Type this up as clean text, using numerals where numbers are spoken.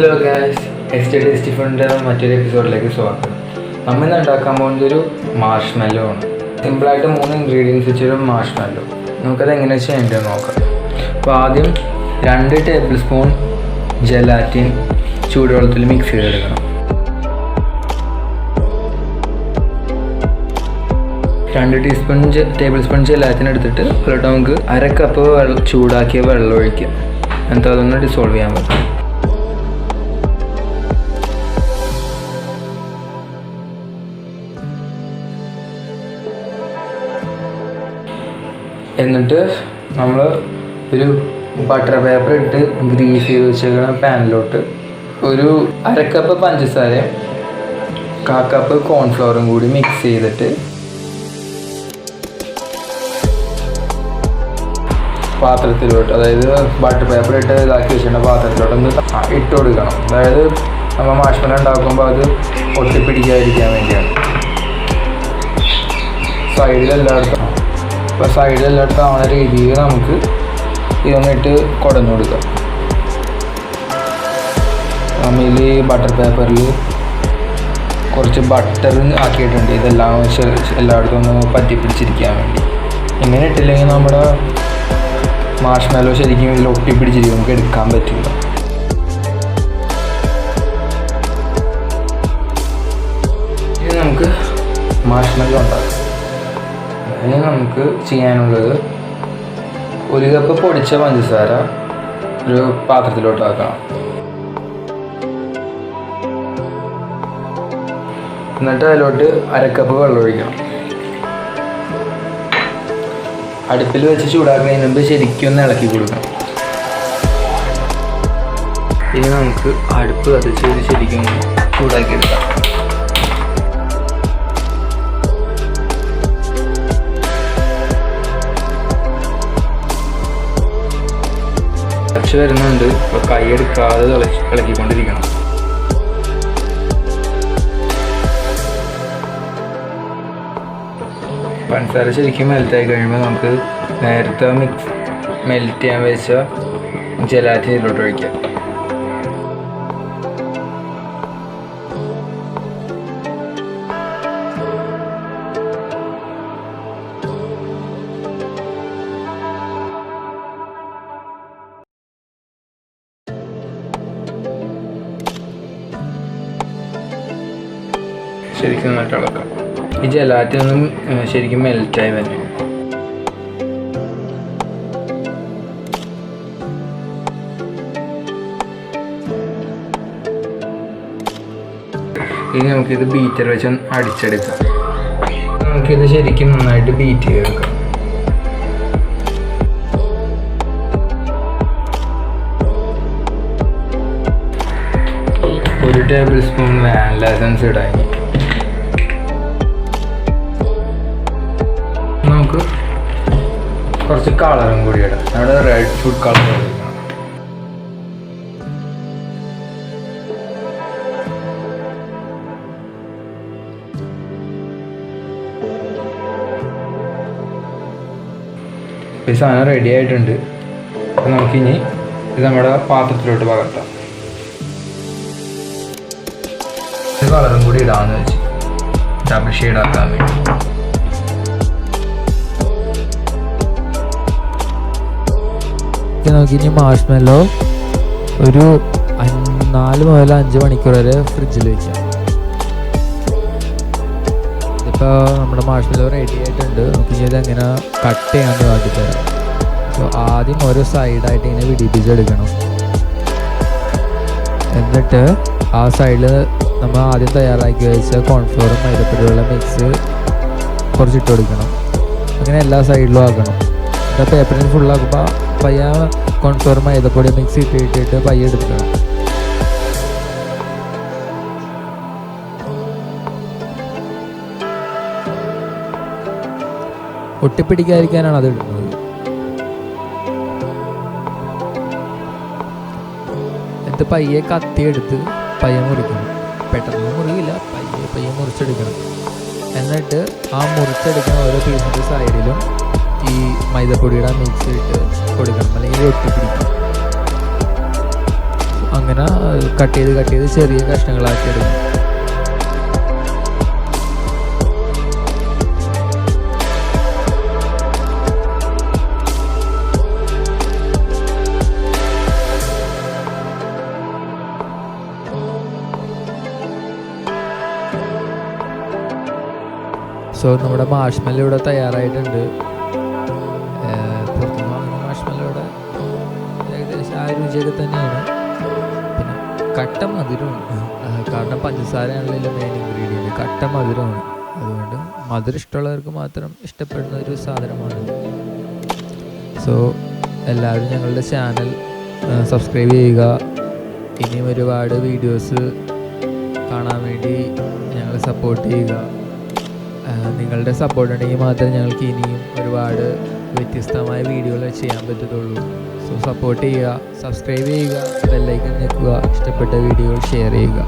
Hello guys, ടെസ്റ്റിഫിൻ്റെ മറ്റൊരു എപ്പിസോഡിലേക്ക് സ്വാഗതം. നമ്മൾ ഇന്ന് ഉണ്ടാക്കാൻ പോകുന്നത് ഒരു മാർഷ്മെല്ലോ ആണ്. സിമ്പിളായിട്ട് 3 ഇൻഗ്രീഡിയൻസ് വെച്ചൊരു മാർഷ്മെല്ലോ. നമുക്കത് എങ്ങനെ ചെയ്യേണ്ടത് നോക്കാം. അപ്പോൾ ആദ്യം 2 ടേബിൾ സ്പൂൺ ജലാറ്റിൻ ചൂടുവെള്ളത്തിൽ മിക്സ് ചെയ്തെടുക്കണം. 2 ടേബിൾ സ്പൂൺ ജലാറ്റിൻ എടുത്തിട്ട് അതിലോട്ട് നമുക്ക് 1/2 കപ്പ് ചൂടാക്കിയ വെള്ളം ഒഴിക്കാം. എന്നിട്ട് അതൊന്ന് ഡിസോൾവ് ചെയ്യാൻ പറ്റും. എന്നിട്ട് നമ്മൾ ഒരു ബട്ടർ പേപ്പർ ഇട്ട് ഗ്രീസ് ചെയ്ത് വെച്ചേക്കുന്ന പാനിലോട്ട് ഒരു 1/2 കപ്പ് പഞ്ചസാരയും 1/4 കപ്പ് കോൺഫ്ലവറും കൂടി മിക്സ് ചെയ്തിട്ട് പാത്രത്തിലോട്ട്, അതായത് ബട്ടർ പേപ്പർ ഇട്ട് ഇതാക്കി വെച്ചിട്ടുള്ള പാത്രത്തിലോട്ട് ഒന്ന് ഇട്ട് കൊടുക്കണം. അതായത് നമ്മൾ മാർഷ്മെല്ലോ ഉണ്ടാക്കുമ്പോൾ അത് ഒട്ടിപ്പിടിക്കാതിരിക്കാൻ വേണ്ടിയാണ്. സൈഡിലെല്ലായിടത്തും ആവുന്ന രീതിയിൽ നമുക്ക് ഇതൊന്നിട്ട് കുടഞ്ഞു കൊടുക്കാം. നമ്മൾ ബട്ടർ പേപ്പറിൽ കുറച്ച് ബട്ടർ ആക്കിയിട്ടുണ്ട്, ഇതെല്ലാം എല്ലായിടത്തും ഒന്ന് പറ്റിപ്പിടിച്ചിരിക്കാൻ വേണ്ടി. ഇങ്ങനെ ഇട്ടില്ലെങ്കിൽ നമ്മുടെ മാർഷ്മെല്ലോ ശരിക്കും ഇതിൽ ഒട്ടിപ്പിടിച്ചിരിക്കും, നമുക്ക് എടുക്കാൻ പറ്റില്ല. ഇനി നമുക്ക് മാർഷ്മെല്ലോ ഉണ്ടാക്കാം. അതിന് നമുക്ക് ചെയ്യാനുള്ളത് 1 കപ്പ് പൊടിച്ച പഞ്ചസാര ഒരു പാത്രത്തിലോട്ട് ആക്കണം. എന്നിട്ട് അതിലോട്ട് 1/2 കപ്പ് വെള്ളം ഒഴിക്കണം. അടുപ്പിൽ വെച്ച് ചൂടാക്കുന്നതിന് മുമ്പ് ശരിക്കും ഒന്ന് ഇളക്കി കൊടുക്കണം. ഇനി നമുക്ക് അടുപ്പ് കത്തിച്ച് ശരിക്കും ചൂടാക്കിയെടുക്കാം. വരുന്നുണ്ട്, ഇപ്പോൾ കൈയെടുക്കാതെ ഇളക്കിക്കൊണ്ടിരിക്കണം. പഞ്ചസാര ശരിക്കും മെൽറ്റായി കഴിയുമ്പോൾ നമുക്ക് നേരത്തെ മെൽറ്റ് ചെയ്യാൻ വെച്ച ജലാറ്റിൻ ഇതിലോട്ട് ഒഴിക്കാം. ശരിക്കും നന്നായിട്ട് ഇളക്കാം. ഈ ജലാറ്റിൻ ഒന്നും ശരിക്കും മെൽറ്റായി വരും. ഇനി നമുക്കിത് ബീറ്റർ വെച്ച് അടിച്ചെടുക്കാം. നമുക്കിത് ശരിക്കും നന്നായിട്ട് ബീറ്റ് ചെയ്തെടുക്കാം. ഒരു ടേബിൾ സ്പൂൺ വാനില എസൻസ് ഇടാൻ. നമുക്ക് കുറച്ച് കളറും കൂടി ഇടാം. അവിടെ റെഡ് ഫുഡ് കളർ കൊടുക്കണം. ഈ സാധനം റെഡി ആയിട്ടുണ്ട്. നമുക്കിനി ഇത് നമ്മുടെ പാത്രത്തിലോട്ട് പകർത്താം. കളറും കൂടി ഇടാമെന്ന് വെച്ച് ഡബിൾ ഷെയ്ഡ് ആക്കാൻ വേണ്ടി. നമുക്കിനി മാർഷ്മെല്ലോ ഒരു 4 മുതൽ 5 മണിക്കൂർ വരെ ഫ്രിഡ്ജിൽ വയ്ക്കാം. ഇതിപ്പോൾ നമ്മുടെ മാർഷ്മെല്ലോ റെഡി ആയിട്ടുണ്ട്. നമുക്ക് ഇനി ഇതെങ്ങനെ കട്ട് ചെയ്യാമെന്ന് കാട്ടിത്തരാം. അപ്പോൾ ആദ്യം ഓരോ സൈഡായിട്ട് ഇങ്ങനെ വിടിപ്പിച്ചെടുക്കണം. എന്നിട്ട് ആ സൈഡിൽ നമ്മൾ ആദ്യം തയ്യാറാക്കി വെച്ച കോൺഫ്ലോറും മൈദപ്പൊടിയുള്ള മിക്സ് കുറച്ചിട്ട് കൊടുക്കണം. അങ്ങനെ എല്ലാ സൈഡിലും ആക്കണം. എന്നിട്ട് പേപ്പറിൽ ഫുള്ളാക്കുമ്പോൾ പയ്യ കോൺഫ്ലോർ മൈദപ്പൊടി മിക്സ് ഇട്ടിട്ട് പയ്യെ എടുക്കണം. ഒട്ടിപ്പിടിക്കാതിരിക്കാനാണ് അത് ഇടുന്നത്. എന്നിട്ട് പയ്യെ കത്തിയെടുത്ത് പയ്യെ മുറിക്കണം. പെട്ടെന്ന് മുറിയില്ല, പയ്യെ മുറിച്ചെടുക്കണം. എന്നിട്ട് ആ മുറിച്ചെടുക്കുന്ന ഓരോ പീസിൻ്റെ സൈഡിലും ഈ മൈദപ്പൊടിയുടെ മിക്സ് ഇട്ട് കൊടുക്കണം, അല്ലെങ്കിൽ ഒട്ടിപ്പിടിക്കും. അങ്ങനെ കട്ട് ചെയ്ത് ചെറിയ കഷ്ണങ്ങളാക്കി എടുക്കും. സോ നമ്മുടെ മാഷ്മെല്ലോ ഇവിടെ തയ്യാറായിട്ടുണ്ട്. പുറത്തുനിന്ന് വാങ്ങുന്ന മാഷ്മെല്ലോ ഇവിടെ ഏകദേശം ആ രുചിയൊക്കെ തന്നെയാണ്. പിന്നെ കട്ട മധുരമാണ്, കാരണം പഞ്ചസാരയാണല്ലോ മെയിൻ ഇൻഗ്രീഡിയൻറ്റ്. കട്ട മധുരമാണ്, അതുകൊണ്ട് മധുരം ഇഷ്ടമുള്ളവർക്ക് മാത്രം ഇഷ്ടപ്പെടുന്ന ഒരു സാധനമാണ്. സോ എല്ലാവരും ഞങ്ങളുടെ ചാനൽ സബ്സ്ക്രൈബ് ചെയ്യുക. ഇനിയും ഒരുപാട് വീഡിയോസ് കാണാൻ വേണ്ടി ഞങ്ങളെ സപ്പോർട്ട് ചെയ്യുക. നിങ്ങളുടെ സപ്പോർട്ട് ഉണ്ടെങ്കിൽ മാത്രമേ ഞങ്ങൾക്ക് ഇനിയും ഒരുപാട് വ്യത്യസ്തമായ വീഡിയോകൾ ചെയ്യാൻ പറ്റത്തുള്ളൂ. സോ സപ്പോർട്ട് ചെയ്യുക, സബ്സ്ക്രൈബ് ചെയ്യുക, ബെല്ലൈക്കൺ ഞെക്കുക, ഇഷ്ടപ്പെട്ട വീഡിയോകൾ ഷെയർ ചെയ്യുക.